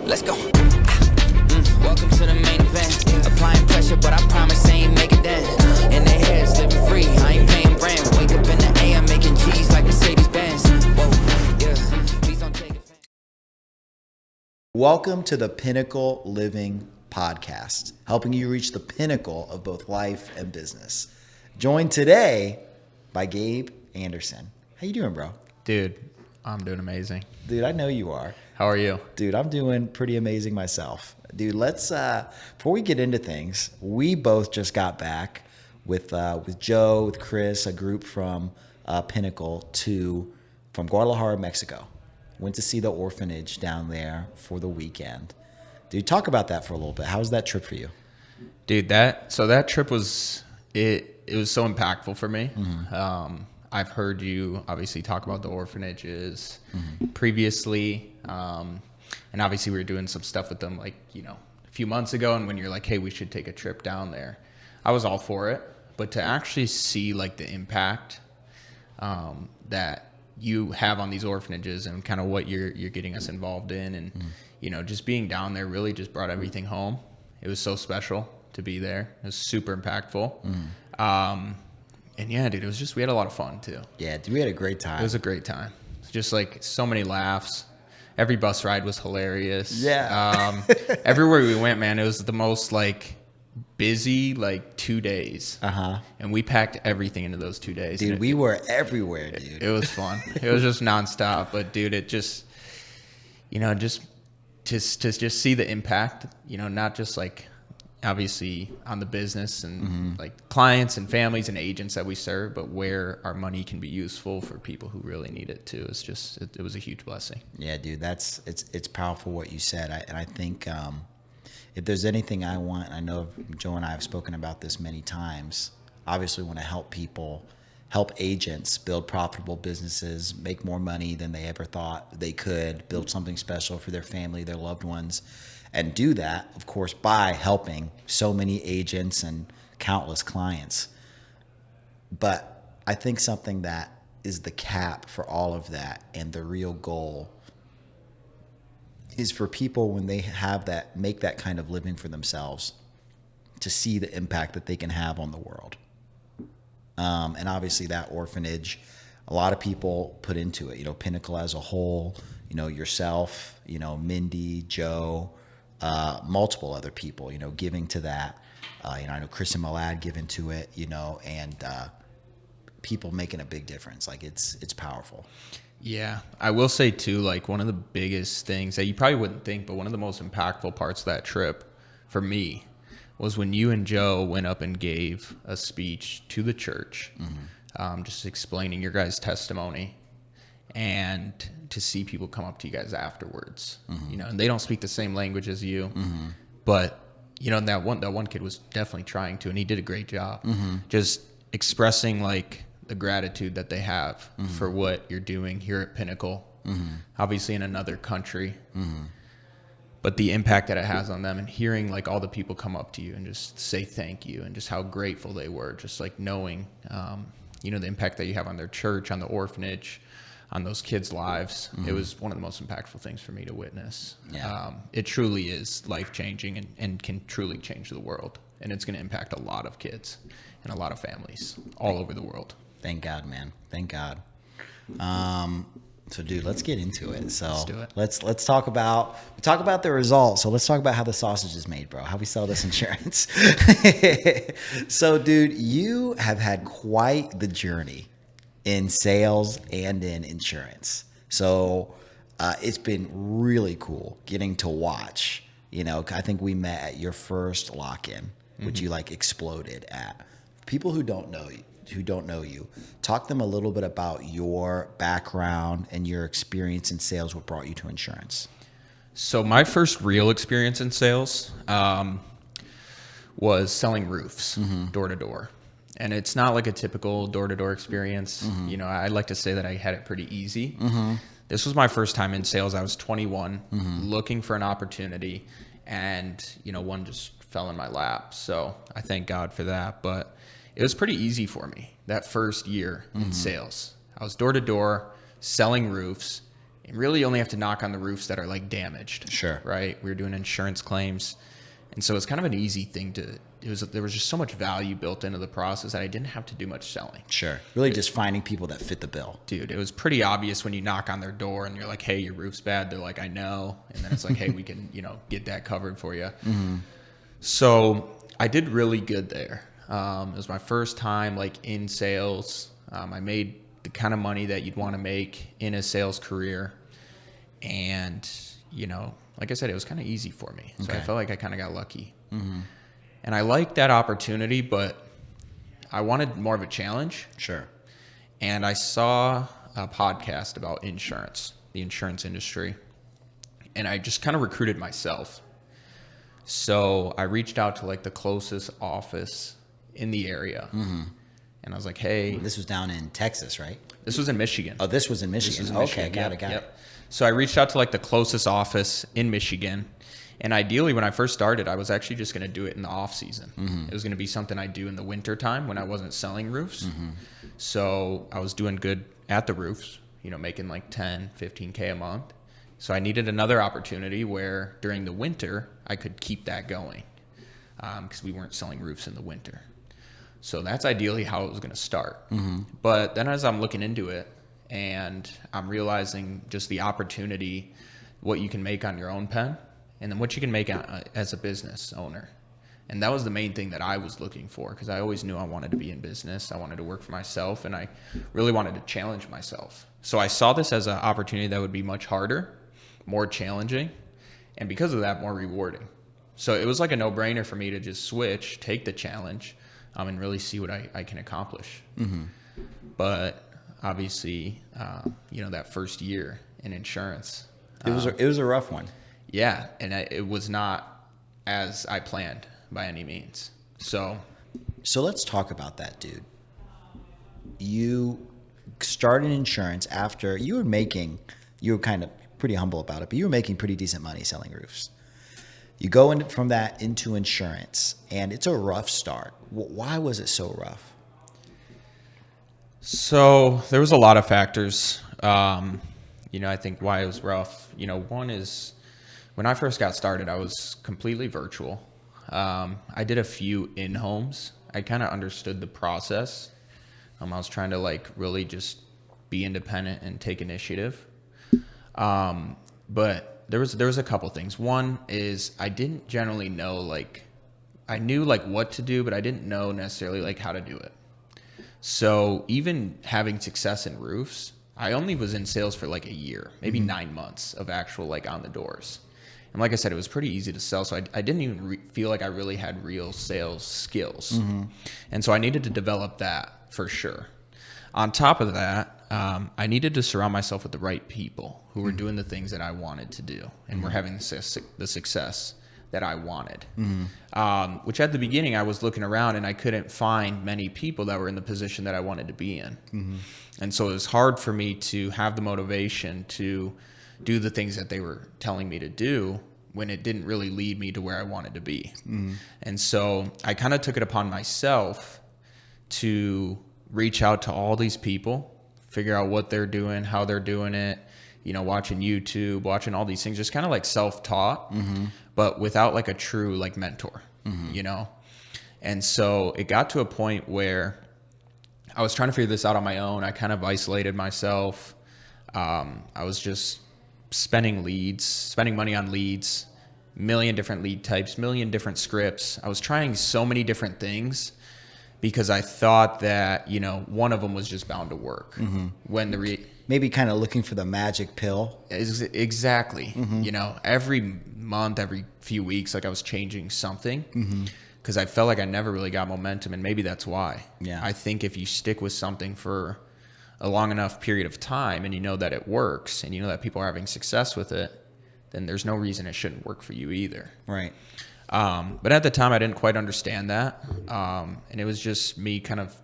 Let's go. Welcome to the main event. Applying pressure, but I promise I ain't make it then. In their heads, living free, I ain't paying rent. Wake up in the AM, making G's like Mercedes-Benz. Whoa, yeah, please don't take it. Welcome to the Pinnacle Living Podcast, helping you reach the pinnacle of both life and business. Joined today by Gabe Anderson. How you doing, bro? Dude, I'm doing amazing. Dude, I know you are. How are you? Dude, I'm doing pretty amazing myself. Dude, let's before we get into things, we both just got back with Joe, with Chris, a group from Pinnacle from Guadalajara, Mexico. Went to see the orphanage down there for the weekend. Dude, talk about that for a little bit. How was that trip for you? Dude, that trip was it was so impactful for me. Mm-hmm. I've heard you obviously talk about the orphanages previously. And obviously we were doing some stuff with them a few months ago. And when you're like, hey, we should take a trip down there, I was all for it. But to actually see the impact that you have on these orphanages and kind of what you're getting us involved in and, just being down there really just brought everything home. It was so special to be there. It was super impactful. And yeah, dude, we had a lot of fun too. Yeah, dude, we had a great time. It was a great time. Just so many laughs. Every bus ride was hilarious. Yeah. Everywhere we went, man, it was the most busy 2 days. Uh-huh. And we packed everything into those 2 days. Dude, we were everywhere, dude. It was fun. It was just nonstop. But dude, it just to just see the impact, not just obviously on the business and clients and families and agents that we serve, but where our money can be useful for people who really need it too. It's just, it was a huge blessing. Yeah, dude, it's powerful what you said. I think if there's anything I want, I know Joe and I have spoken about this many times, obviously want to help people, help agents build profitable businesses, make more money than they ever thought they could, build something special for their family, their loved ones. And do that, of course, by helping so many agents and countless clients. But I think something that is the cap for all of that and the real goal is for people when they have that, make that kind of living for themselves, to see the impact that they can have on the world. And obviously that orphanage, a lot of people put into it, Pinnacle as a whole, yourself, Mindy, Joe, multiple other people, giving to that. I know Chris and Malad giving to it, and people making a big difference. It's powerful. Yeah. I will say too, one of the biggest things that you probably wouldn't think, but one of the most impactful parts of that trip for me was when you and Joe went up and gave a speech to the church, just explaining your guys' testimony, and to see people come up to you guys afterwards, and they don't speak the same language as you, but that one kid was definitely trying to, and he did a great job, just expressing the gratitude that they have for what you're doing here at Pinnacle, obviously in another country, but the impact that it has on them, and hearing all the people come up to you and just say thank you, and just how grateful they were, just knowing, the impact that you have on their church, on the orphanage, on those kids' lives. It was one of the most impactful things for me to witness. Yeah. It truly is life-changing and can truly change the world. And it's going to impact a lot of kids and a lot of families all over the world. Thank God, man. Thank God. So, dude, let's get into it. So let's do it. Let's talk about the results. So let's talk about how the sausage is made, bro. How we sell this insurance. So, dude, you have had quite the journey in sales and in insurance. So it's been really cool getting to watch. I think we met at your first lock-in, which you exploded at. People who don't know you, talk to them a little bit about your background and your experience in sales, what brought you to insurance. So my first real experience in sales was selling roofs door to door. And it's not a typical door-to-door experience. I like to say that I had it pretty easy. This was my first time in sales. I was 21, looking for an opportunity, and, one just fell in my lap. So I thank God for that. But it was pretty easy for me that first year in sales. I was door-to-door selling roofs, and really you only have to knock on the roofs that are like damaged. Sure. Right. We were doing insurance claims. And so it's kind of an easy thing there was just so much value built into the process that I didn't have to do much selling. Sure. Really just finding people that fit the bill. Dude, it was pretty obvious when you knock on their door and you're like, hey, your roof's bad. They're like, I know. And then it's like, hey, we can, get that covered for you. Mm-hmm. So I did really good there. It was my first time like in sales. I made the kind of money that you'd want to make in a sales career. And, like I said, it was kind of easy for me. So I felt like I kind of got lucky. Mm-hmm. And I liked that opportunity, but I wanted more of a challenge. Sure. And I saw a podcast about insurance, the insurance industry. And I just kind of recruited myself. So I reached out to like the closest office in the area. Mm-hmm. And I was like, hey. This was down in Texas, right? This was in Michigan. Oh, this was in Michigan. Okay, got it. So I reached out to like the closest office in Michigan. And ideally, when I first started, I was actually just going to do it in the off season. Mm-hmm. It was going to be something I do in the winter time when I wasn't selling roofs. Mm-hmm. So I was doing good at the roofs, making like 10, 15K a month. So I needed another opportunity where during the winter, I could keep that going because we weren't selling roofs in the winter. So that's ideally how it was going to start. Mm-hmm. But then as I'm looking into it and I'm realizing just the opportunity, what you can make on your own pen, and then what you can make as a business owner. And that was the main thing that I was looking for because I always knew I wanted to be in business. I wanted to work for myself, and I really wanted to challenge myself. So I saw this as an opportunity that would be much harder, more challenging, and because of that, more rewarding. So it was like a no-brainer for me to just switch, take the challenge, and really see what I can accomplish. Mm-hmm. But obviously, that first year in insurance. It was a rough one. Yeah, and it was not as I planned by any means. So let's talk about that, dude. You started insurance after you were kind of pretty humble about it, but you were making pretty decent money selling roofs. You go from that into insurance, and it's a rough start. Why was it so rough? So there was a lot of factors. I think why it was rough. One is when I first got started, I was completely virtual. I did a few in-homes. I kind of understood the process. I was trying to really just be independent and take initiative. But there was a couple things. One is I didn't generally know I knew what to do, but I didn't know necessarily how to do it. So even having success in roofs, I only was in sales for a year, maybe 9 months of actual on the doors. And like I said, it was pretty easy to sell. So I didn't even feel like I really had real sales skills. Mm-hmm. And so I needed to develop that for sure. On top of that, I needed to surround myself with the right people who were doing the things that I wanted to do and were having the success that I wanted. Mm-hmm. Which at the beginning I was looking around and I couldn't find many people that were in the position that I wanted to be in. Mm-hmm. And so it was hard for me to have the motivation to do the things that they were telling me to do when it didn't really lead me to where I wanted to be. Mm-hmm. And so I kind of took it upon myself to reach out to all these people, figure out what they're doing, how they're doing it, watching YouTube, watching all these things, just kind of self-taught, mm-hmm. but without a true mentor, mm-hmm. And so it got to a point where I was trying to figure this out on my own. I kind of isolated myself. I was just spending money on leads, million different lead types, million different scripts. I was trying so many different things because I thought that, one of them was just bound to work. Mm-hmm. When maybe kind of looking for the magic pill. Exactly. Mm-hmm. Every month, every few weeks, I was changing something because I felt like I never really got momentum, and maybe that's why. Yeah. I think if you stick with something for a long enough period of time and you know that it works and you know that people are having success with it, then there's no reason it shouldn't work for you either. Right. But at the time I didn't quite understand that. And it was just me kind of,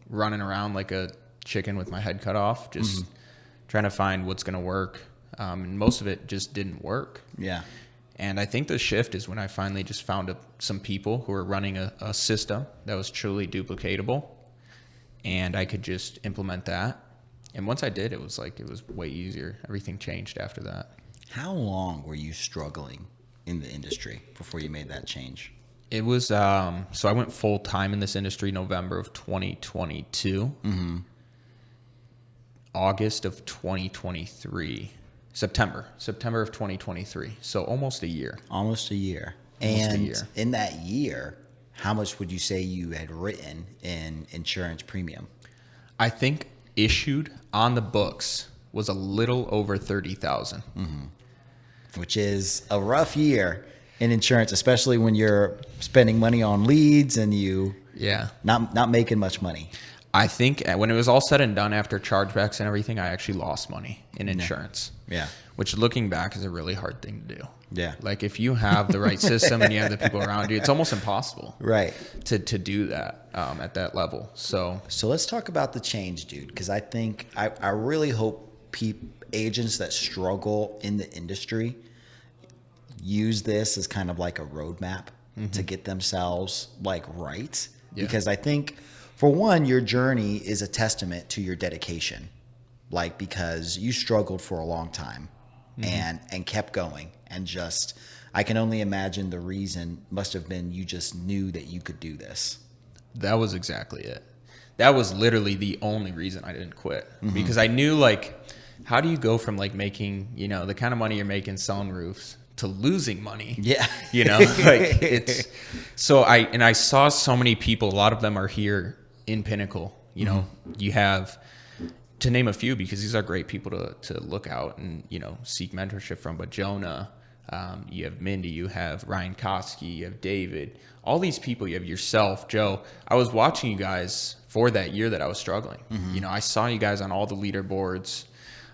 running around like a chicken with my head cut off, just trying to find what's going to work. And most of it just didn't work. Yeah. And I think the shift is when I finally just found some people who were running a system that was truly duplicatable. And I could just implement that And once I did, it was way easier. Everything changed after that. How long were you struggling in the industry before you made that change? It was, so I went full time in this industry November of 2022. August of 2023. September of 2023. So almost a year. Almost a year. In that year, how much would you say you had written in insurance premium? I think issued on the books was a little over 30,000. Which is a rough year in insurance, especially when you're spending money on leads and you not making much money. I think when it was all said and done after chargebacks and everything, I actually lost money in insurance. Yeah. Which looking back is a really hard thing to do. Yeah. Like if you have the right system and you have the people around you, it's almost impossible. Right. To do that at that level. So let's talk about the change, dude, because I think I really hope agents that struggle in the industry use this as kind of like a roadmap to get themselves like right. Yeah. Because I think, for one, your journey is a testament to your dedication, like because you struggled for a long time and kept going, and just, I can only imagine the reason must have been you just knew that you could do this. That was exactly it. That was literally the only reason I didn't quit, because I knew, like, how do you go from like making, the kind of money you're making selling roofs to losing money? Yeah. Like it's, so I saw so many people, a lot of them are here in Pinnacle. You have, to name a few, because these are great people to look out and, seek mentorship from, but Jonah, you have Mindy, you have Ryan Koski, you have David, all these people, you have yourself, Joe. I was watching you guys for that year that I was struggling. I saw you guys on all the leaderboards.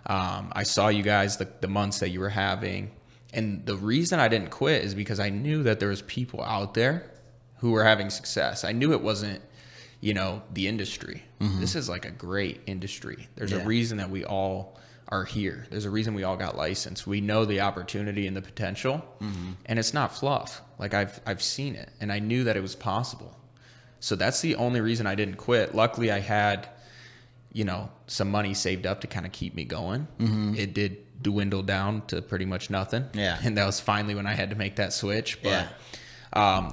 I saw you guys the months that you were having. And the reason I didn't quit is because I knew that there was people out there who were having success. I knew it wasn't, the industry. This is like a great industry. There's a reason that we all are here. There's a reason we all got licensed. We know the opportunity and the potential, and it's not fluff. Like I've seen it, and I knew that it was possible. So that's the only reason I didn't quit. Luckily, I had, some money saved up to kind of keep me going. It did dwindle down to pretty much nothing. Yeah. And that was finally when I had to make that switch. But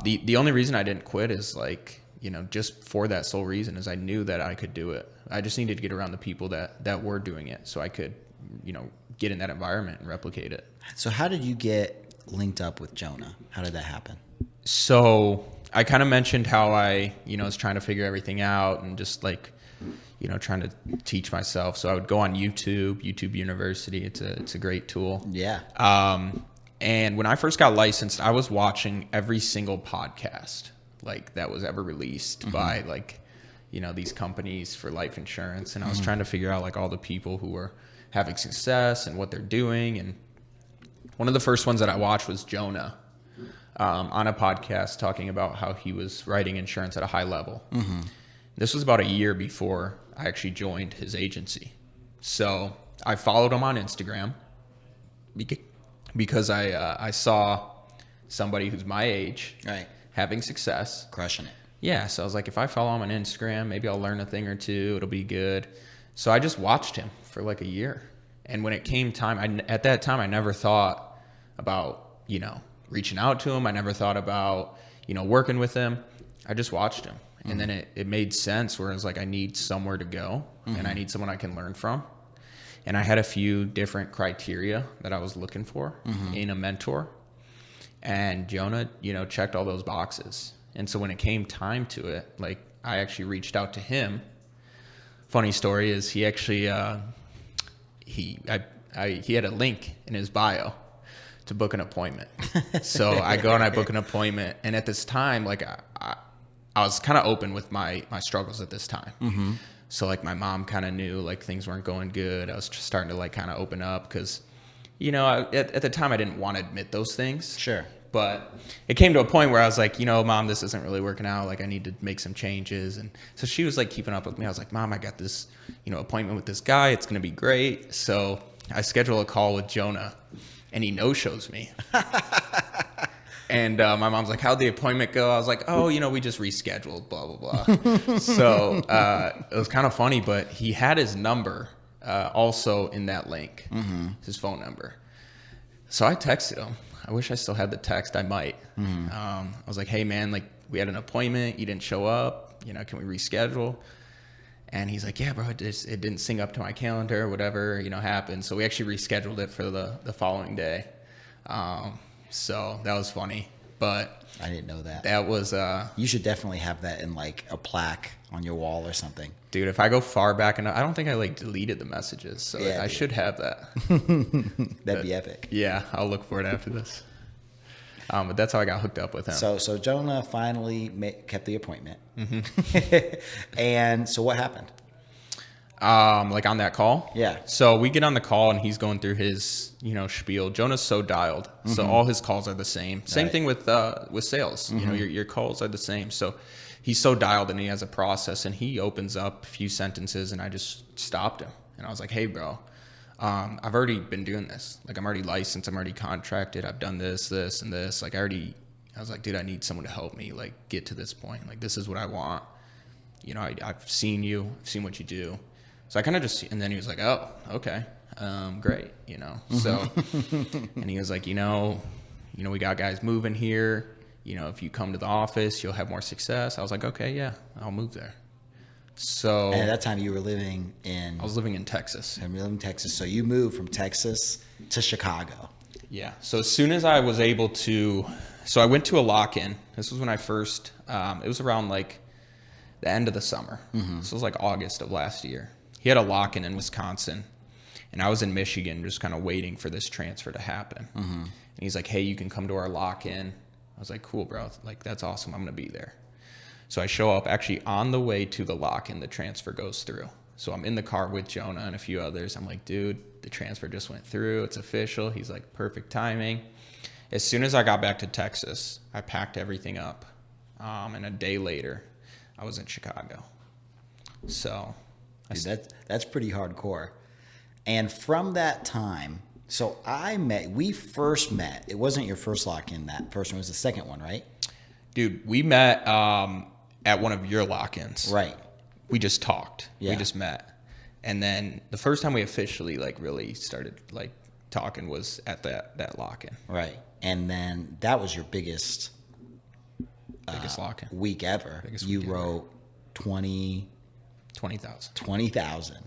the only reason I didn't quit is like, just for that sole reason, is I knew that I could do it. I just needed to get around the people that were doing it so I could, get in that environment and replicate it. So how did you get linked up with Jonah? How did that happen? So I kind of mentioned how I, was trying to figure everything out and just like, trying to teach myself. So I would go on YouTube University. It's a great tool. Yeah. And when I first got licensed, I was watching every single podcast like that was ever released by like, these companies for life insurance. And I was trying to figure out like all the people who were having success and what they're doing. And one of the first ones that I watched was Jonah on a podcast talking about how he was writing insurance at a high level. This was about a year before I actually joined his agency. So I followed him on Instagram because I saw somebody who's my age having success. Crushing it. Yeah, so I was like, if I follow him on Instagram, maybe I'll learn a thing or two. It'll be good. So I just watched him for like a year. And when it came time, at that time, I never thought about, reaching out to him. I never thought about, working with him. I just watched him. And then it made sense where I was like, I need somewhere to go and I need someone I can learn from. And I had a few different criteria that I was looking for in a mentor. And Jonah, checked all those boxes. And so when it came time to it, like I actually reached out to him. Funny story is he actually, he had a link in his bio to book an appointment. So I go and I book an appointment. And at this time, like I was kind of open with my struggles at this time. So like my mom kind of knew like things weren't going good. I was just starting to like kind of open up because, at the time I didn't want to admit those things. Sure. But it came to a point where I was like, Mom, this isn't really working out. Like I need to make some changes. And so she was like keeping up with me. I was like, Mom, I got this, appointment with this guy. It's going to be great. So I schedule a call with Jonah and he no-shows me. And my mom's like, how'd the appointment go? I was like, oh, we just rescheduled, blah, blah, blah. So it was kind of funny, but he had his number also in that link, his phone number. So I texted him. I wish I still had the text. I might. I was like, hey, man, like we had an appointment. You didn't show up. You know, can we reschedule? And he's like, yeah, bro, it didn't sync up to my calendar, whatever, you know, happened. So we actually rescheduled it for the following day. So that was funny. But I didn't know that. That was... you should definitely have that in like a plaque on your wall or something. Dude, if I go far back enough, I don't think I like deleted the messages. So Yeah, I dude. should have that. That'd be epic. Yeah, I'll look for it after this. But that's how I got hooked up with him. So Jonah finally kept the appointment. And so what happened? Like on that call? Yeah. So we get on the call and he's going through his, you know, spiel. Jonah's so dialed. So all his calls are the same. Same Right. thing with sales. You know, your calls are the same. So he's so dialed and he has a process and he opens up a few sentences and I just stopped him. And I was like, hey, bro, I've already been doing this. Like I'm already licensed. I'm already contracted. I've done this, and this. Like I was like, dude, I need someone to help me like get to this point. Like this is what I want. You know, I've seen you. I've seen what you do. So I kind of just, and then he was like, oh, okay, great, you know. So, and he was like, you know, we got guys moving here. You know, if you come to the office, you'll have more success. I was like, okay, yeah, I'll move there. So And at that time you were living in... I was living in Texas. I'm living in Texas. So you moved from Texas to Chicago. Yeah. So as soon as I was able to, so I went to a lock-in. This was when I first, it was around like the end of the summer. This was like August of last year. He had a lock-in in Wisconsin, and I was in Michigan just kind of waiting for this transfer to happen. And he's like, hey, you can come to our lock-in. I was like, cool, bro. Like, that's awesome. I'm going to be there. So I show up. Actually, on the way to the lock-in, the transfer goes through. So I'm in the car with Jonah and a few others. I'm like, dude, the transfer just went through. It's official. He's like, perfect timing. As soon as I got back to Texas, I packed everything up. And a day later, I was in Chicago. So... Dude, that's pretty hardcore. And from that time, so we first met. It wasn't your first lock-in, that first one. It was the second one, right? Dude, we met at one of your lock-ins. Right. We just talked. Yeah. We just met. And then the first time we officially like really started like talking was at that lock-in. Right. And then that was your biggest lock-in. week ever. Biggest You week ever. wrote 20,000. 20,000.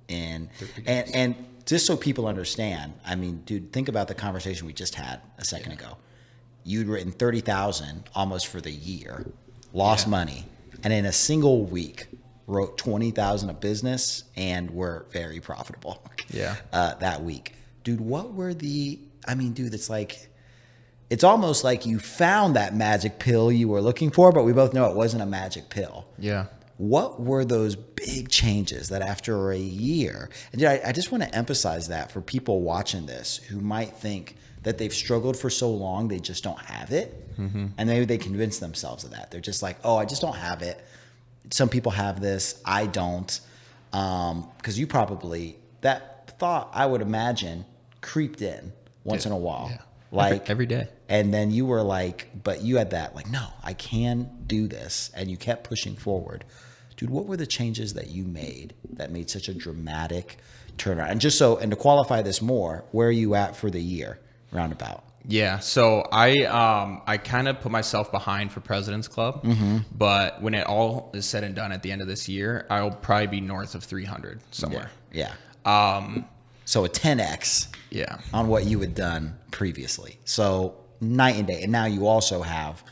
And just so people understand, I mean, dude, think about the conversation we just had a second ago. You'd written 30,000 almost for the year, lost money, and in a single week wrote 20,000 of business and were very profitable. Yeah. That week. Dude, it's like, it's almost like you found that magic pill you were looking for, but we both know it wasn't a magic pill. Yeah. What were those big changes that after a year, and dude, I just want to emphasize that for people watching this who might think that they've struggled for so long, they just don't have it. And maybe they convince themselves of that. They're just like, oh, I just don't have it. Some people have this, I don't. Because you probably, that thought, I would imagine, creeped in once in a while. Yeah. Like every day. And then you were like, but you had that, like, no, I can do this. And you kept pushing forward. Dude, what were the changes that you made that made such a dramatic turnaround? And to qualify this more, where are you at for the year, roundabout? Yeah, so I kind of put myself behind for President's Club, but when it all is said and done at the end of this year, I'll probably be north of 300 somewhere. Yeah. So a 10x on what you had done previously. So night and day. And now you also have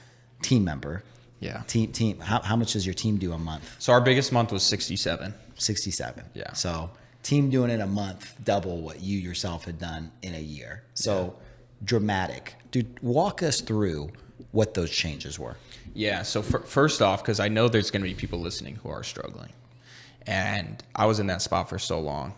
team member. Yeah. Team. How much does your team do a month? So our biggest month was 67. 67. Yeah. So team doing it a month, double what you yourself had done in a year. So dramatic. Dude, walk us through what those changes were. Yeah. So first off, because I know there's going to be people listening who are struggling. And I was in that spot for so long.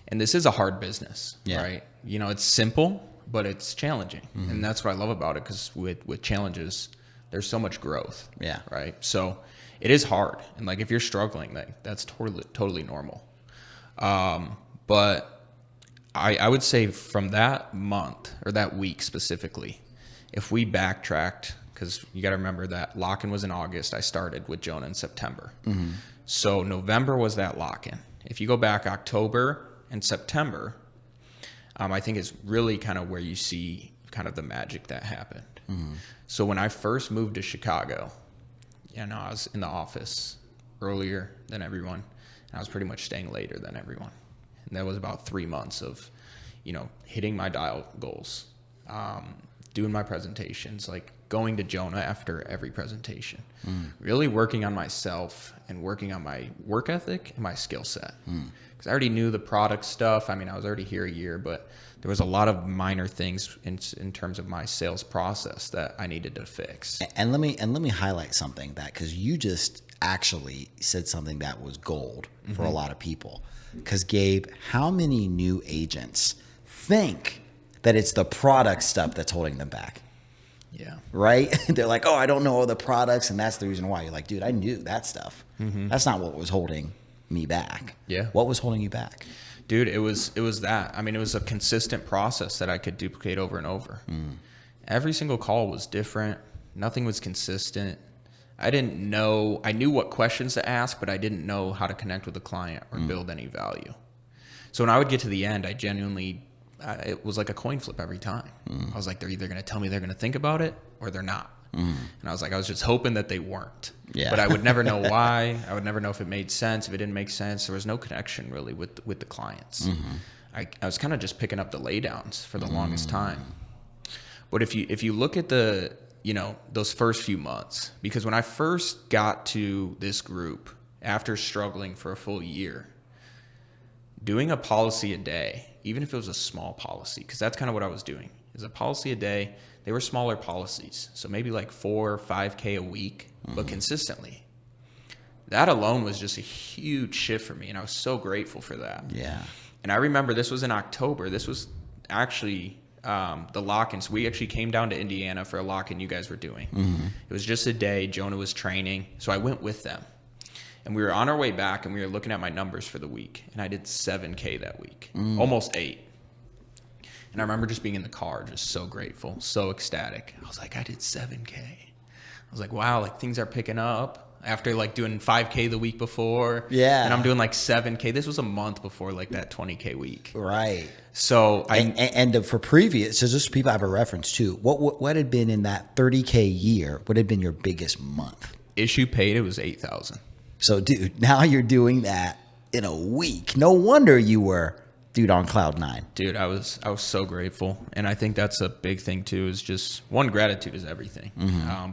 And this is a hard business, right? You know, it's simple, but it's challenging. And that's what I love about it, because with challenges, there's so much growth. Yeah. Right. So it is hard. And like, if you're struggling, that's totally normal. But I would say from that month or that week specifically, if we backtracked, because you got to remember that lock-in was in August. I started with Jonah in September. So November was that lock-in. if you go back October and September, I think is really kind of where you see kind of the magic that happened. So when I first moved to Chicago, I was in the office earlier than everyone, and I was pretty much staying later than everyone. And that was about 3 months of, hitting my dial goals, doing my presentations, like going to Jonah after every presentation, really working on myself and working on my work ethic and my skill set. Because I already knew the product stuff. I mean, I was already here a year, but there was a lot of minor things in terms of my sales process that I needed to fix. And let me highlight something because you just actually said something that was gold for a lot of people. Because Gabe, how many new agents think that it's the product stuff that's holding them back? Yeah. Right? They're like, oh, I don't know all the products, and that's the reason why. You're like, dude, I knew that stuff. That's not what was holding me back. Yeah. What was holding you back? Dude, it was that. I mean, it was a consistent process that I could duplicate over and over. Every single call was different. Nothing was consistent. I knew what questions to ask, but I didn't know how to connect with the client or build any value. So when I would get to the end, I genuinely, it was like a coin flip every time. I was like, they're either going to tell me they're going to think about it or they're not. And I was like, I was just hoping that they weren't. Yeah. But I would never know why. I would never know if it made sense. If it didn't make sense, there was no connection really with the clients. I was kind of just picking up the laydowns for the longest time. But if you look at those first few months, because when I first got to this group after struggling for a full year, doing a policy a day, even if it was a small policy, because that's kind of what I was doing, is a policy a day. They were smaller policies, so maybe like 4 or 5K a week, but consistently. That alone was just a huge shift for me, and I was so grateful for that. Yeah. And I remember this was in October. This was actually the lock-in. So we actually came down to Indiana for a lock-in you guys were doing. It was just a day. Jonah was training, so I went with them. And we were on our way back, and we were looking at my numbers for the week, and I did 7K that week, almost 8. And I remember just being in the car, just so grateful, so ecstatic. I was like, I did 7K. I was like, wow, like things are picking up after like doing 5K the week before. Yeah. And I'm doing like 7K. This was a month before like that 20K week. Right. So for previous, so just so people have a reference too, what had been in that 30K year, what had been your biggest month? Issue paid, it was 8,000. So dude, now you're doing that in a week. No wonder you were, dude, on cloud 9. Dude, I was so grateful. And I think that's a big thing too, is just one, gratitude is everything.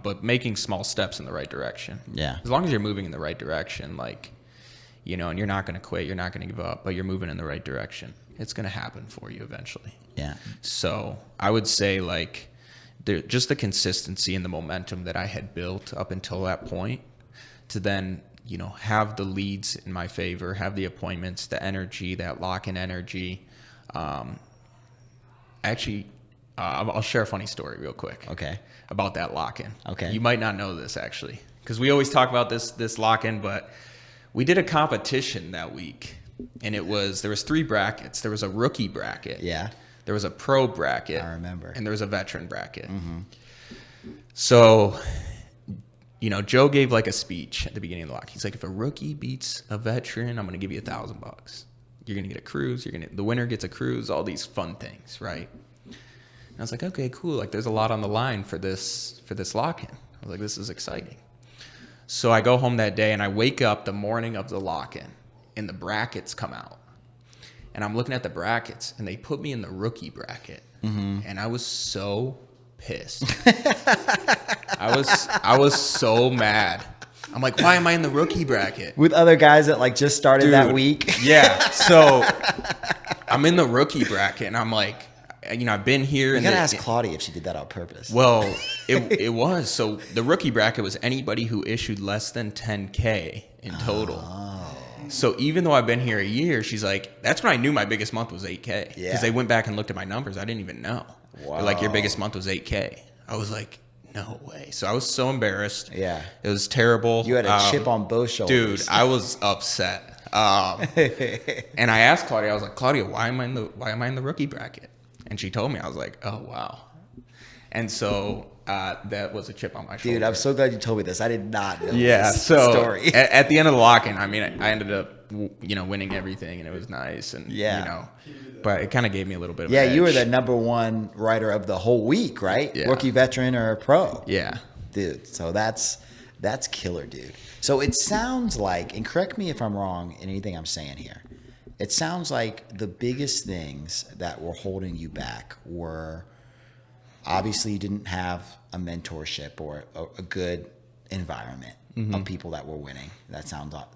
But making small steps in the right direction. Yeah. As long as you're moving in the right direction, like, and you're not going to quit, you're not going to give up, but you're moving in the right direction. It's going to happen for you eventually. Yeah. So I would say like just the consistency and the momentum that I had built up until that point to then, have the leads in my favor, have the appointments, the energy, that lock-in energy. I'll share a funny story real quick. Okay. About that lock-in. Okay. You might not know this actually, because we always talk about this lock-in, but we did a competition that week, and there was 3 brackets. There was a rookie bracket. Yeah. There was a pro bracket. I remember. And there was a veteran bracket. So, Joe gave like a speech at the beginning of the lock. He's like, if a rookie beats a veteran, I'm going to give you $1,000. You're going to get a cruise. The winner gets a cruise, all these fun things, right? And I was like, okay, cool. Like there's a lot on the line for this lock-in. I was like, this is exciting. So I go home that day and I wake up the morning of the lock-in and the brackets come out. And I'm looking at the brackets and they put me in the rookie bracket. And I was so pissed. I was so mad. I'm like, why am I in the rookie bracket? With other guys that like just started that week? Yeah. So I'm in the rookie bracket and I'm like, I've been here. You gotta ask Claudia if she did that on purpose. Well, it was. So the rookie bracket was anybody who issued less than 10K in total. Oh. So even though I've been here a year, she's like, that's when I knew my biggest month was 8K. Yeah. Because they went back and looked at my numbers. I didn't even know. Wow. They're like, your biggest month was 8K. I was like, no way. So I was so embarrassed. Yeah. It was terrible. You had a chip on both shoulders. Dude, I was upset. And I asked Claudia, I was like, Claudia, why am I in the rookie bracket? And she told me. I was like, oh, wow. And so that was a chip on my shoulder. Dude, I'm so glad you told me this. I did not know this story. at the end of the lock-in, I mean, I ended up winning everything, and it was nice. And, Yeah. but it kind of gave me a little bit of Yeah, an you were edge. the number one writer of the whole week, right? Yeah. Rookie, veteran, or pro. Yeah. Dude, so that's killer, dude. So it sounds like, and correct me if I'm wrong in anything I'm saying here, it sounds like the biggest things that were holding you back were obviously you didn't have a mentorship or a good environment of people that were winning. That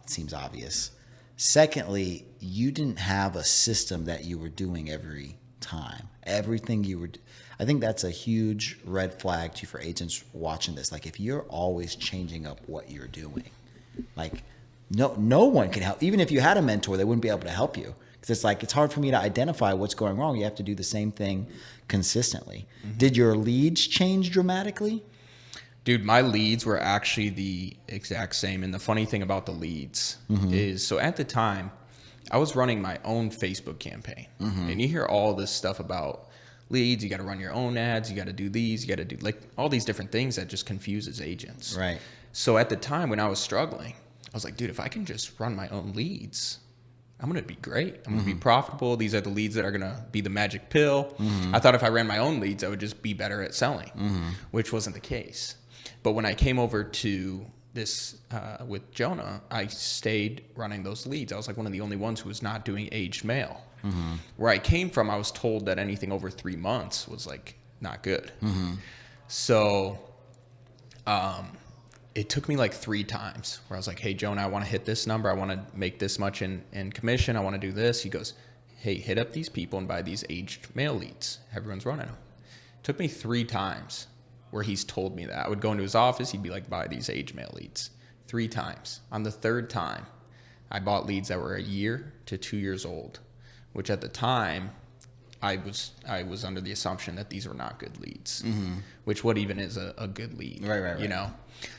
seems obvious. Secondly, you didn't have a system that you were doing every time. Everything you were I think that's a huge red flag too for agents watching this. Like if you're always changing up what you're doing, like no one can help. Even if you had a mentor, they wouldn't be able to help you. Because it's like, it's hard for me to identify what's going wrong. You have to do the same thing consistently. Did your leads change dramatically? Dude, my leads were actually the exact same. And the funny thing about the leads is, so at the time, I was running my own Facebook campaign. And you hear all this stuff about leads. You got to run your own ads. You got to do these. You got to do like all these different things that just confuses agents. Right. So at the time when I was struggling, I was like, dude, if I can just run my own leads, I'm going to be great. I'm going to be profitable. These are the leads that are going to be the magic pill. I thought if I ran my own leads, I would just be better at selling, which wasn't the case. But when I came over to this with Jonah, I stayed running those leads. I was like one of the only ones who was not doing aged mail. Where I came from, I was told that anything over 3 months was like not good. So it took me like 3 times where I was like, hey, Jonah, I want to hit this number. I want to make this much in commission. I want to do this. He goes, hey, hit up these people and buy these aged mail leads. Everyone's running them. It took me 3 times where he's told me that. I would go into his office. He'd be like, buy these aged mail leads. 3 times. On the 3rd time, I bought leads that were a year to 2 years old, which at the time I was under the assumption that these were not good leads, which what even is a good lead, Right. you know?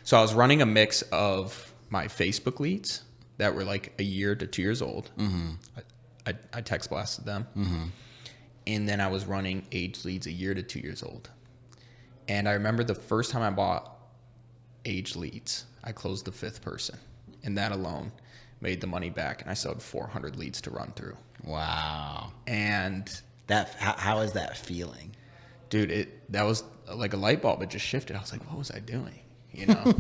So I was running a mix of my Facebook leads that were like a year to 2 years old. I text blasted them. And then I was running age leads a year to 2 years old. And I remember the first time I bought age leads, I closed the 5th person, and that alone made the money back, and I still had 400 leads to run through. Wow. And That how is that feeling? dude, that was like a light bulb. It just shifted. I was like, what was I doing? You know,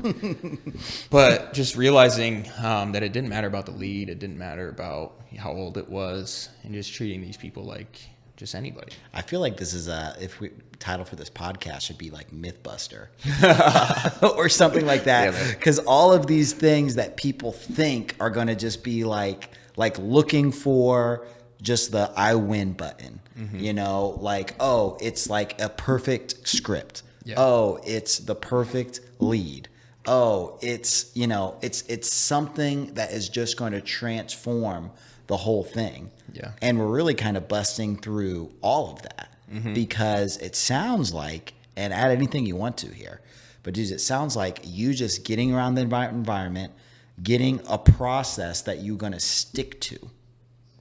but just realizing that it didn't matter about the lead. It didn't matter about how old it was, and just treating these people like just anybody. I feel like this is title for this podcast should be like Mythbuster or something like that. Because all of these things that people think are going to just be like looking for just the I win button, you know, like, oh, it's like a perfect script. Yeah. Oh, it's the perfect lead. Oh, it's, you know, it's something that is just going to transform the whole thing. Yeah. And we're really kind of busting through all of that because it sounds like, and add anything you want to here, but dude, it sounds like you just getting around the environment, getting a process that you're going to stick to,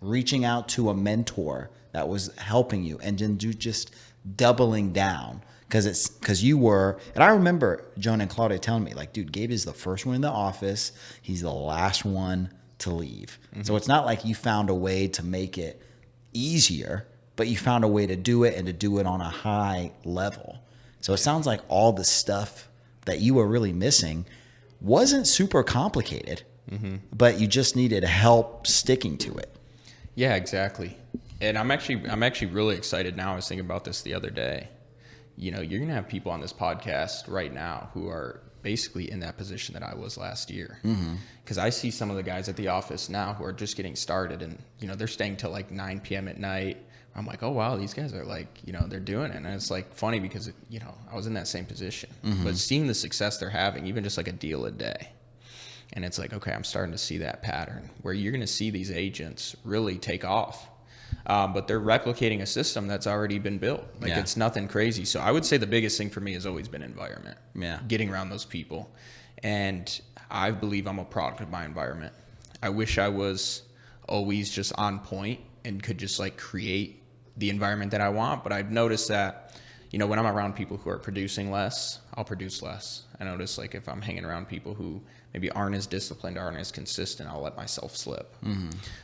reaching out to a mentor that was helping you, and then just doubling down. Because you were, and I remember Jonah and Claudia telling me, like, dude, Gabe is the first one in the office. He's the last one to leave. So it's not like you found a way to make it easier, but you found a way to do it and to do it on a high level. So it sounds like all the stuff that you were really missing wasn't super complicated, but you just needed help sticking to it. Yeah, exactly. And I'm actually really excited now. I was thinking about this the other day. You know, you're going to have people on this podcast right now who are basically in that position that I was last year. Because I see some of the guys at the office now who are just getting started, and, you know, they're staying till like 9 p.m. at night. I'm like, oh, wow, these guys are like, you know, they're doing it. And it's like funny because, you know, I was in that same position. But seeing the success they're having, even just like a deal a day. And it's like, okay, I'm starting to see that pattern where you're going to see these agents really take off. But they're replicating a system that's already been built. Like, it's nothing crazy. So I would say the biggest thing for me has always been environment. Yeah. Getting around those people. And I believe I'm a product of my environment. I wish I was always just on point and could just like create the environment that I want. But I've noticed that, when I'm around people who are producing less, I'll produce less. I notice like if I'm hanging around people who maybe aren't as disciplined, aren't as consistent, I'll let myself slip.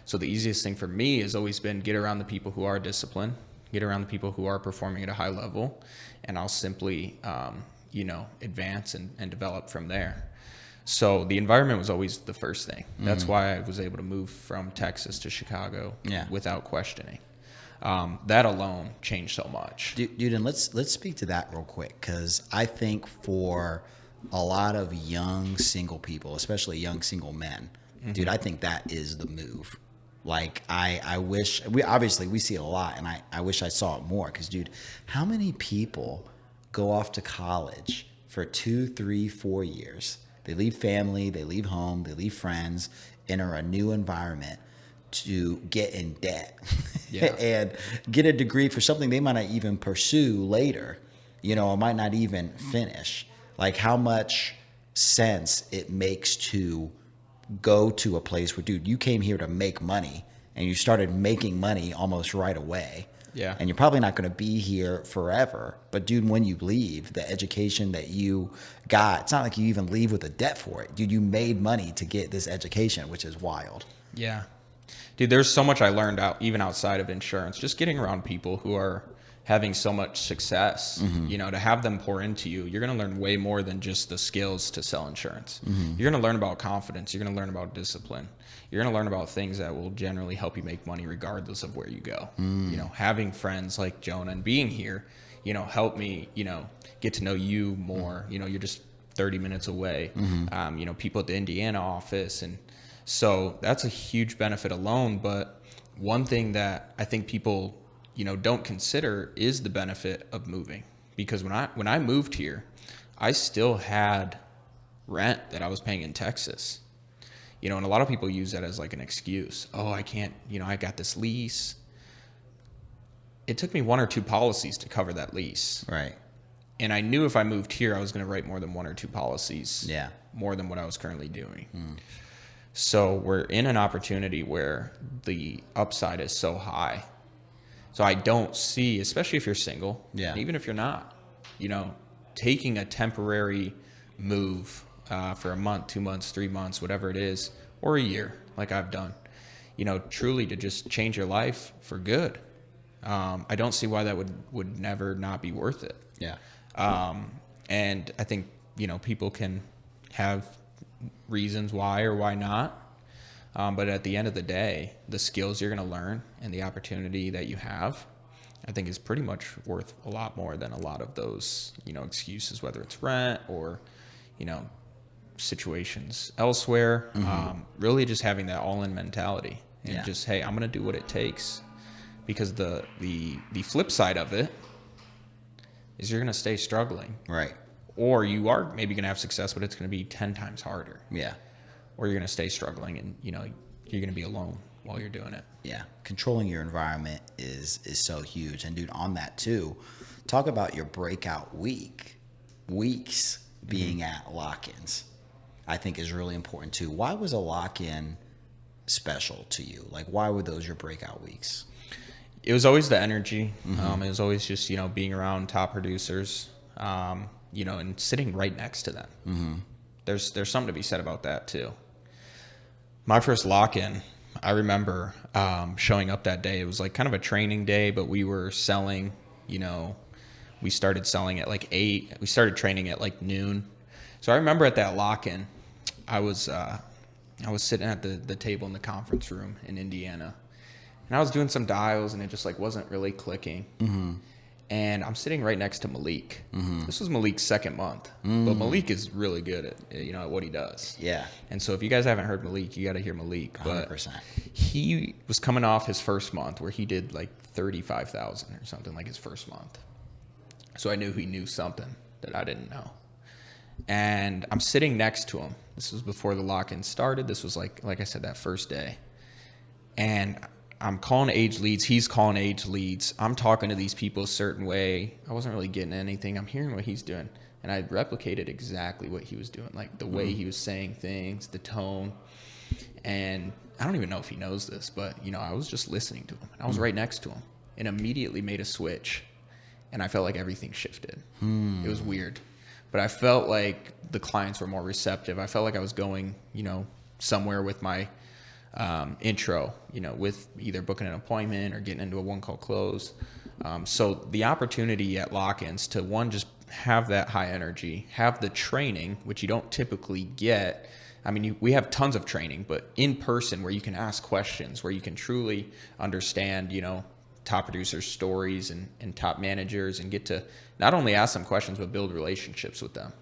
So the easiest thing for me has always been get around the people who are disciplined, get around the people who are performing at a high level, and I'll simply, advance and develop from there. So the environment was always the first thing. That's why I was able to move from Texas to Chicago without questioning. That alone changed so much. Dude, and let's speak to that real quick, because I think for a lot of young single people, especially young single men, dude, I think that is the move. Like, I wish, we see it a lot, and I wish I saw it more, because, dude, how many people go off to college for 2, 3, 4 years? They leave family, they leave home, they leave friends, enter a new environment to get in debt and get a degree for something they might not even pursue later, or might not even finish. Like, how much sense it makes to go to a place where, dude, you came here to make money and you started making money almost right away. Yeah. And you're probably not going to be here forever. But, dude, when you leave, the education that you got, it's not like you even leave with a debt for it. Dude, you made money to get this education, which is wild. Yeah. Dude, there's so much I learned even outside of insurance, just getting around people who are having so much success, to have them pour into you. You're going to learn way more than just the skills to sell insurance. You're going to learn about confidence. You're going to learn about discipline. You're going to learn about things that will generally help you make money regardless of where you go. Having friends like Jonah and being here, help me, get to know you more. You're just 30 minutes away. People at the Indiana office. And so that's a huge benefit alone. But one thing that I think people don't consider is the benefit of moving, because when I moved here, I still had rent that I was paying in Texas, and a lot of people use that as like an excuse. Oh, I can't, I got this lease. It took me 1 or 2 policies to cover that lease. Right. And I knew if I moved here, I was going to write more than 1 or 2 policies. Yeah. More than what I was currently doing. So we're in an opportunity where the upside is so high. So I don't see, especially if you're single, even if you're not, taking a temporary move for a month, 2 months, 3 months, whatever it is, or a year, like I've done, truly to just change your life for good. I don't see why that would never not be worth it. Yeah. And I think, people can have reasons why or why not. But at the end of the day, the skills you're going to learn and the opportunity that you have, I think is pretty much worth a lot more than a lot of those, excuses, whether it's rent or, situations elsewhere. Really just having that all-in mentality and just, hey, I'm going to do what it takes, because the flip side of it is you're going to stay struggling. Right. Or you are maybe going to have success, but it's going to be 10 times harder. Yeah. Or you're going to stay struggling and, you're going to be alone while you're doing it. Yeah. Controlling your environment is so huge. And, dude, on that too, talk about your breakout weeks being at lock-ins, I think is really important too. Why was a lock-in special to you? Like, why were those your breakout weeks? It was always the energy. It was always just, being around top producers, and sitting right next to them. There's something to be said about that too. My first lock-in, I remember showing up that day. It was like kind of a training day, but we were selling, we started selling at like 8. We started training at like noon. So I remember at that lock-in, I was sitting at the table in the conference room in Indiana, and I was doing some dials, and it just like wasn't really clicking. And I'm sitting right next to Malik. This was Malik's second month, but Malik is really good at what he does. Yeah. And so if you guys haven't heard Malik, you got to hear Malik. 100%. But he was coming off his first month where he did like 35,000 or something, like his first month. So I knew he knew something that I didn't know. And I'm sitting next to him. This was before the lock-in started. This was like I said, that first day. And I'm calling age leads. He's calling age leads. I'm talking to these people a certain way. I wasn't really getting anything. I'm hearing what he's doing. And I replicated exactly what he was doing, like the way he was saying things, the tone. And I don't even know if he knows this, but, I was just listening to him. I was right next to him and immediately made a switch and I felt like everything shifted. It was weird, but I felt like the clients were more receptive. I felt like I was going, somewhere with my intro, with either booking an appointment or getting into a one call close. So the opportunity at lock-ins to just have that high energy, have the training, which you don't typically get. I mean, we have tons of training, but in person where you can ask questions, where you can truly understand, top producers' stories and top managers, and get to not only ask them questions, but build relationships with them.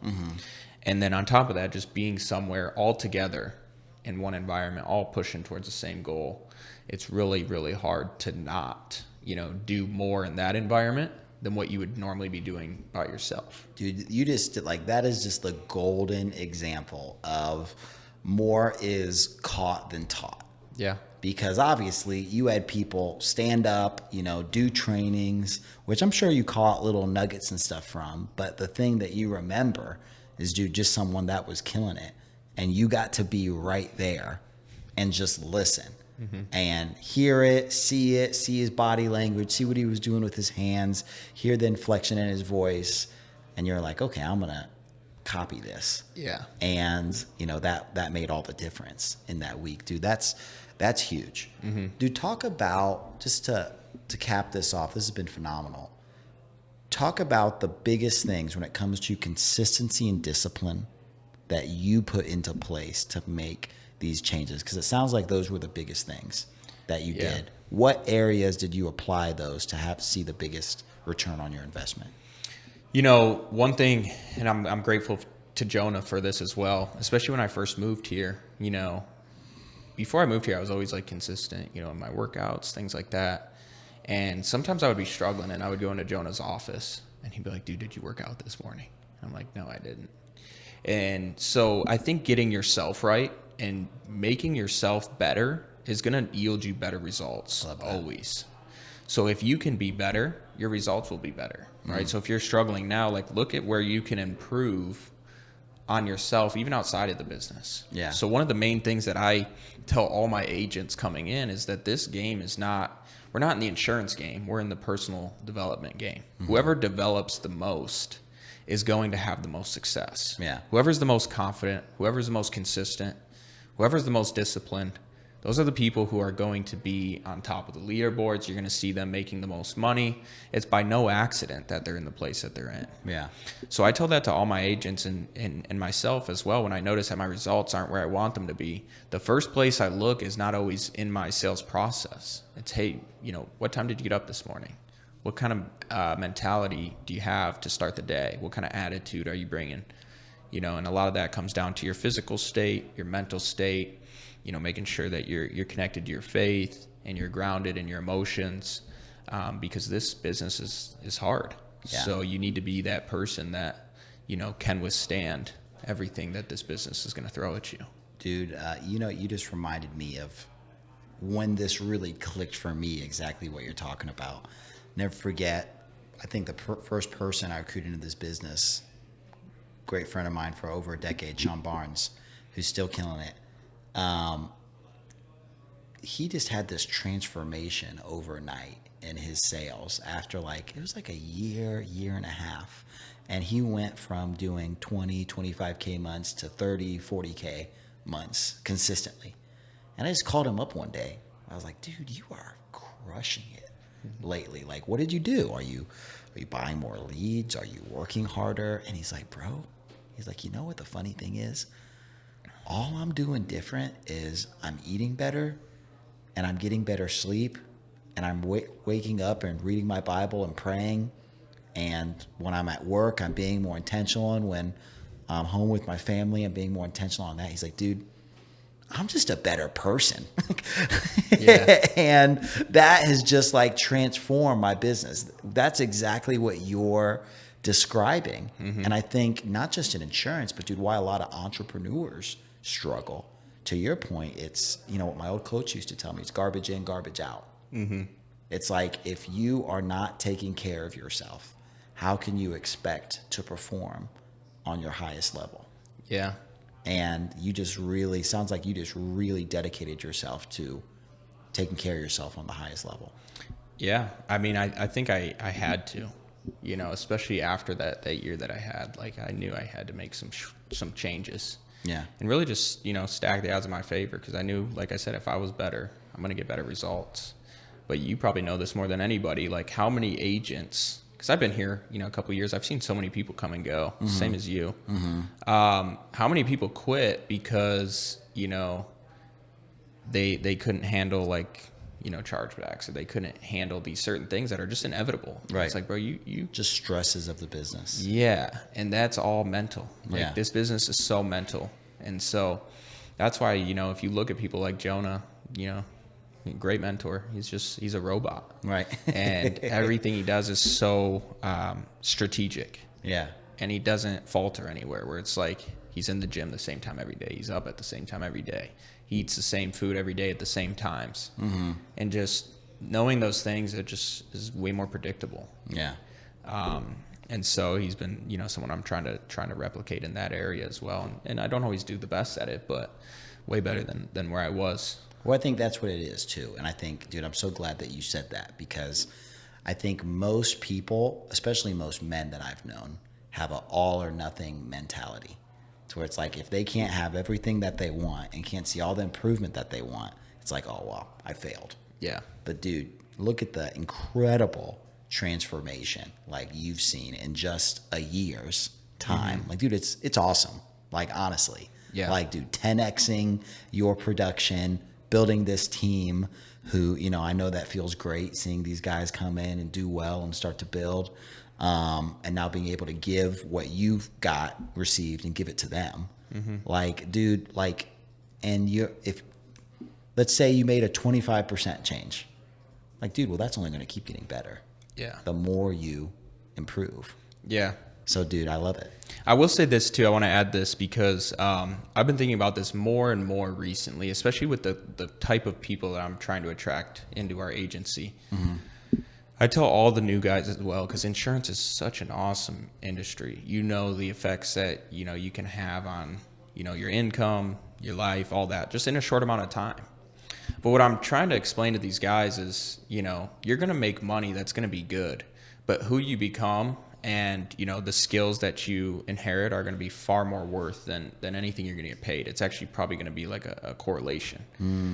And then on top of that, just being somewhere all together in one environment, all pushing towards the same goal. It's really, really hard to not, do more in that environment than what you would normally be doing by yourself. Dude, you just that is just the golden example of more is caught than taught. Yeah. Because obviously you had people stand up, do trainings, which I'm sure you caught little nuggets and stuff from. But the thing that you remember is, dude, just someone that was killing it. And you got to be right there and just listen and hear it, see his body language, see what he was doing with his hands, hear the inflection in his voice. And you're like, okay, I'm going to copy this. Yeah. And, that made all the difference in that week, dude. That's huge. Dude, talk about, just to cap this off, this has been phenomenal. Talk about the biggest things when it comes to consistency and discipline that you put into place to make these changes, because it sounds like those were the biggest things that you did. What areas did you apply those to see the biggest return on your investment? One thing, and I'm grateful to Jonah for this as well, especially when I first moved here. Before I moved here, I was always consistent, in my workouts, things like that. And sometimes I would be struggling, and I would go into Jonah's office, and he'd be like, dude, did you work out this morning? I'm like, no, I didn't. And so I think getting yourself right and making yourself better is going to yield you better results always. So if you can be better, your results will be better, right? So if you're struggling now, look at where you can improve on yourself, even outside of the business. Yeah. So one of the main things that I tell all my agents coming in is that this game is we're not in the insurance game. We're in the personal development game. Whoever develops the most is going to have the most success. Yeah. Whoever's the most confident, whoever's the most consistent, whoever's the most disciplined, those are the people who are going to be on top of the leaderboards. You're going to see them making the most money. It's by no accident that they're in the place that they're in. Yeah. So I tell that to all my agents and myself as well. When I notice that my results aren't where I want them to be, the first place I look is not always in my sales process. It's, hey, what time did you get up this morning? What kind of mentality do you have to start the day? What kind of attitude are you bringing? And a lot of that comes down to your physical state, your mental state, making sure that you're connected to your faith and you're grounded in your emotions, because this business is hard. Yeah. So you need to be that person that, can withstand everything that this business is going to throw at you. Dude, you just reminded me of when this really clicked for me, exactly what you're talking about. Never forget, I think the first person I recruited into this business, great friend of mine for over a decade, Sean Barnes, who's still killing it. He just had this transformation overnight in his sales after it was a year and a half. And he went from doing 20, 25K months to 30, 40K months consistently. And I just called him up one day. I was like, dude, you are crushing it lately. What did you do? Are you buying more leads? Are you working harder? And he's like, bro, you know what the funny thing is? All I'm doing different is I'm eating better and I'm getting better sleep and I'm waking up and reading my Bible and praying. And when I'm at work, I'm being more intentional. And when I'm home with my family, I'm being more intentional on that. He's like, dude, I'm just a better person. Yeah. And that has just transformed my business. That's exactly what you're describing. And I think not just in insurance, but dude, why a lot of entrepreneurs struggle. To your point, it's, what my old coach used to tell me, it's garbage in, garbage out. It's if you are not taking care of yourself, how can you expect to perform on your highest level? Yeah. And sounds like you just really dedicated yourself to taking care of yourself on the highest level. Yeah. I mean, I think I had to. you know, especially after that year that I had. Like, I knew I had to make some changes. Yeah. And really just, you know, stack the odds in my favor, because I knew, like I said, if I was better, I'm going to get better results. But you probably know this more than anybody, like how many agents, because I've been here, you know, a couple of years, I've seen so many people come and go, same as you. How many people quit because, you know, they couldn't handle, like, you know, chargebacks, or they couldn't handle these certain things that are just inevitable. Right. It's like, bro, you just stresses of the business. Yeah, and that's all mental. Like, Yeah. this business is so mental. And so that's why, you know, if you look at people like Jonah, you know, great mentor, he's a robot. Right. And everything he does is so strategic. Yeah. And he doesn't falter anywhere, where it's like he's in the gym the same time every day. He's up at the same time every day. He eats the same food every day at the same times. And just knowing those things, it just is way more predictable. Yeah. And so he's been, you know, someone I'm trying to replicate in that area as well. And I don't always do the best at it, but way better than where I was. Well, I think that's what it is too. And I think, dude, I'm so glad that you said that, because I think most people, especially most men that I've known, have an all or nothing mentality. To where it's like, if they can't have everything that they want and can't see all the improvement that they want, it's like, oh, well, I failed. Yeah. But dude, look at the incredible transformation like you've seen in just a year's time. Like, dude, it's awesome. Like, honestly. Yeah. Like, dude, 10xing your production, building this team who, you know, I know that feels great seeing these guys come in and do well and start to build. And now being able to give what you've got received and give it to them. Like, dude, like, and if let's say you made a 25% change, like, dude, well, that's only going to keep getting better. Yeah. The more you improve. Yeah. So, dude, I love it. I will say this too. I want to add this because I've been thinking about this more and more recently, especially with the type of people that I'm trying to attract into our agency. I tell all the new guys as well, because insurance is such an awesome industry. You know, the effects that, you know, you can have on, you know, your income, your life, all that, just in a short amount of time. But what I'm trying to explain to these guys is, you know, you're going to make money that's going to be good, but who you become and, you know, the skills that you inherit are going to be far more worth than anything you're going to get paid. It's actually probably going to be like a correlation.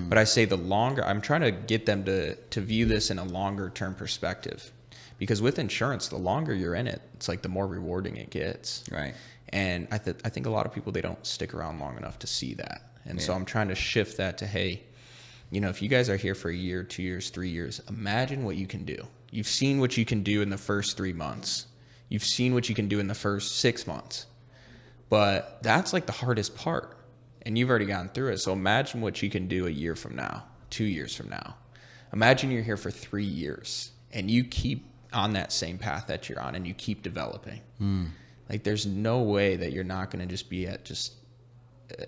But I say the longer, I'm trying to get them to view this in a longer term perspective, because with insurance, the longer you're in it, it's like the more rewarding it gets. Right. And I think a lot of people, they don't stick around long enough to see that. And so Yeah. I'm trying to shift that to, hey, you know, if you guys are here for a year, 2 years, 3 years, imagine what you can do. You've seen what you can do in the first 3 months. You've seen what you can do in the first 6 months. But that's like the hardest part. And you've already gone through it. So imagine what you can do a year from now, 2 years from now. Imagine you're here for 3 years and you keep on that same path that you're on and you keep developing. Like, there's no way that you're not going to just be at just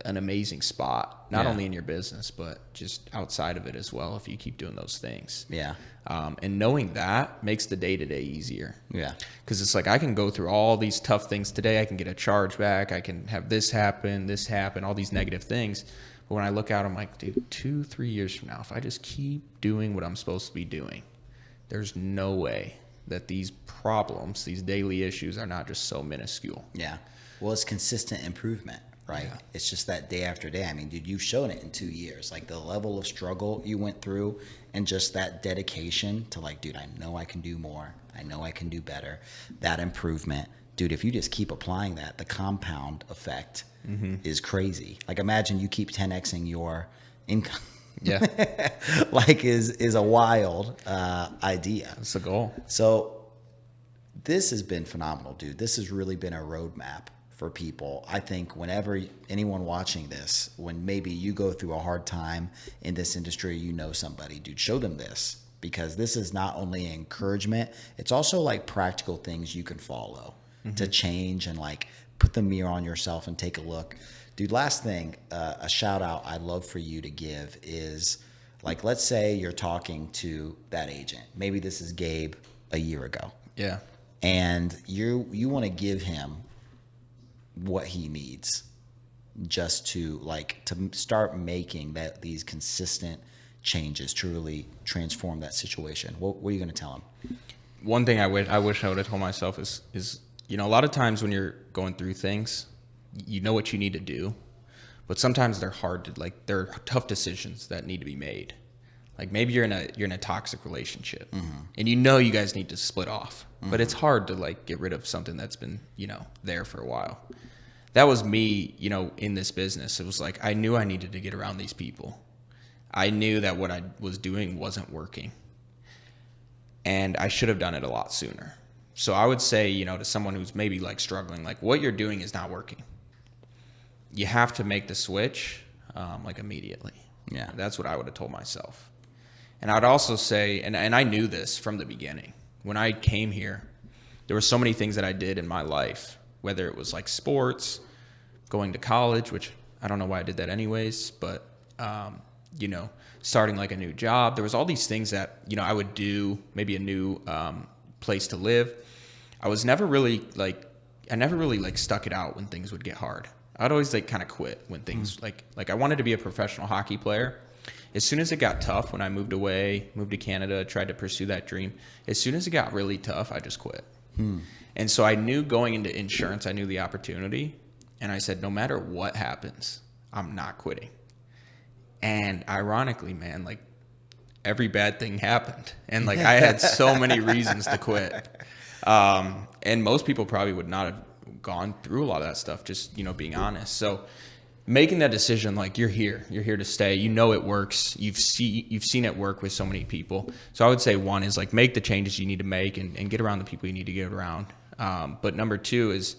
an amazing spot, not Yeah. only in your business, but just outside of it as well, if you keep doing those things. Yeah. And knowing that makes the day-to-day easier. Yeah. Because it's like, I can go through all these tough things today. I can get a chargeback. I can have this happen, all these negative things. But when I look out, I'm like, dude, 2-3 years from now, if I just keep doing what I'm supposed to be doing, there's no way that these problems, these daily issues, are not just so minuscule. Yeah. Well, it's consistent improvement, right? Yeah. It's just that day after day. I mean, dude, you've shown it in 2 years. Like, the level of struggle you went through and just that dedication to, like, dude, I know I can do more. I know I can do better. That improvement. Dude, if you just keep applying that, the compound effect is crazy. Like, imagine you keep 10xing your income. Yeah. Like, is a wild idea. That's the goal. So this has been phenomenal, dude. This has really been a roadmap for people. I think whenever anyone watching this, when maybe you go through a hard time in this industry, you know somebody, dude, show them this, because this is not only encouragement, it's also like practical things you can follow to change and like put the mirror on yourself and take a look. Dude, last thing, a shout out I'd love for you to give is, like, let's say you're talking to that agent. Maybe this is Gabe a year ago. Yeah. And you want to give him what he needs just to, like, to start making these consistent changes to really transform that situation. What are you going to tell him? one thing I wish I would have told myself is, you know, a lot of times when you're going through things, you know what you need to do, but sometimes they're hard to, like, they're tough decisions that need to be made. Like maybe you're in a toxic relationship and you know you guys need to split off, but it's hard to like get rid of something that's been, you know, there for a while. That was me, you know, in this business. It was like I knew I needed to get around these people. I knew that what I was doing wasn't working. And I should have done it a lot sooner. So I would say, you know, to someone who's maybe like struggling, like what you're doing is not working. You have to make the switch like immediately. Yeah. That's what I would have told myself. And I'd also say, and I knew this from the beginning, when I came here, there were so many things that I did in my life, whether it was like sports, going to college, which I don't know why I did that anyways, but, you know, starting like a new job. There was all these things that, you know, I would do, maybe a new place to live. I never really stuck it out when things would get hard. I'd always like kind of quit when things like I wanted to be a professional hockey player. As soon as it got tough, when I moved to Canada, tried to pursue that dream, as soon as it got really tough, I just quit. And so I knew going into insurance, I knew the opportunity. And I said, no matter what happens, I'm not quitting. And ironically, man, like every bad thing happened. And like I had so many reasons to quit. And most people probably would not have gone through a lot of that stuff, just, you know, being honest. So making that decision, like you're here to stay, you know, it works. You've seen it work with so many people. So I would say one is like make the changes you need to make and get around the people you need to get around. But number two is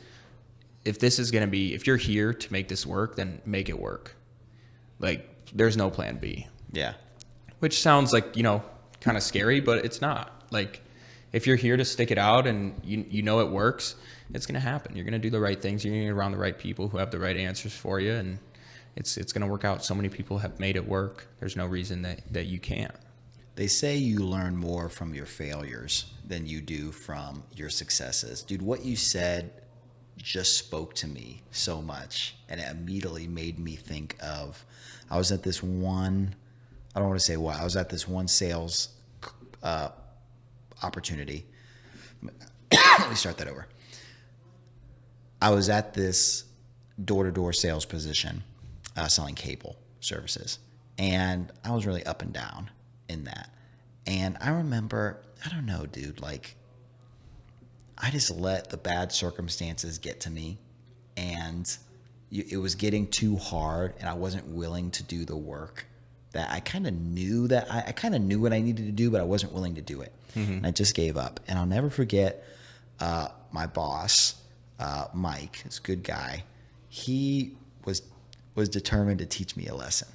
if you're here to make this work, then make it work. Like there's no plan B. Yeah. Which sounds like, you know, kind of scary, but it's not. Like if you're here to stick it out and you know it works, it's going to happen. You're going to do the right things. You're going to get around the right people who have the right answers for you, and it's going to work out. So many people have made it work. There's no reason that you can't. They say you learn more from your failures than you do from your successes. Dude, what you said just spoke to me so much, and it immediately made me think of, I was at this one, I don't want to say what, I was at this one sales opportunity. Let me start that over. I was at this door-to-door sales position selling cable services, and I was really up and down in that. And I remember, I don't know, dude, like I just let the bad circumstances get to me, and it was getting too hard, and I wasn't willing to do the work that I kind of knew that I kind of knew what I needed to do, but I wasn't willing to do it. And I just gave up. And I'll never forget my boss, Mike, this good guy. He was determined to teach me a lesson,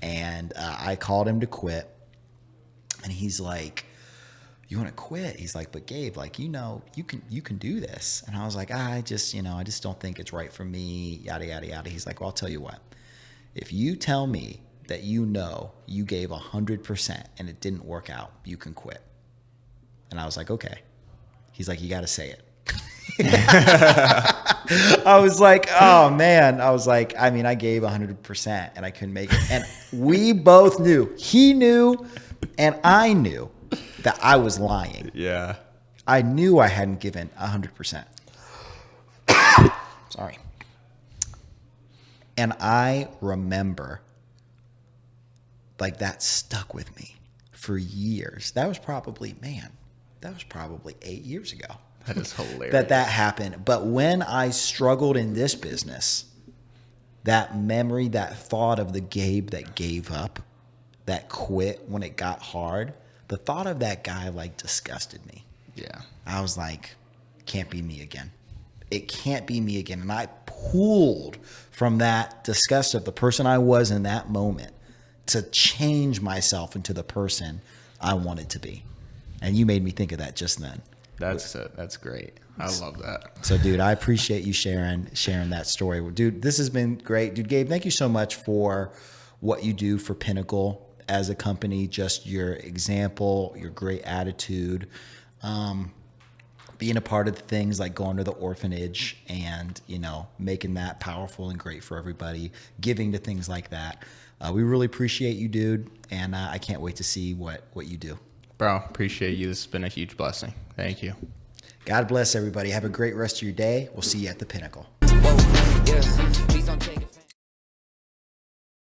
and I called him to quit. And he's like, "You want to quit?" He's like, "But Gabe, like, you know, you can do this." And I was like, I just don't think it's right for me, yada, yada, yada. He's like, "Well, I'll tell you what. If you tell me that you know you gave 100% and it didn't work out, you can quit." And I was like, "Okay." He's like, "You got to say it." I was like, oh man. I was like, I mean, I gave 100% and I couldn't make it. And we both knew, he knew and I knew that I was lying. Yeah. I knew I hadn't given 100%. Sorry. And I remember, like, that stuck with me for years. That was probably 8 years ago. That is hilarious. that happened. But when I struggled in this business, that memory, that thought of the Gabe that gave up, that quit when it got hard, the thought of that guy like disgusted me. Yeah. I was like, can't be me again. It can't be me again. And I pulled from that disgust of the person I was in that moment to change myself into the person I wanted to be. And you made me think of that just then. That's great. I love that. So, dude, I appreciate you sharing that story. Dude, this has been great. Dude, Gabe, thank you so much for what you do for Pinnacle as a company, just your example, your great attitude, being a part of the things like going to the orphanage and, you know, making that powerful and great for everybody, giving to things like that. We really appreciate you, dude, and I can't wait to see what you do. Bro, appreciate you. This has been a huge blessing. Thank you. God bless everybody. Have a great rest of your day. We'll see you at the Pinnacle. Whoa, yeah. Please don't take offense.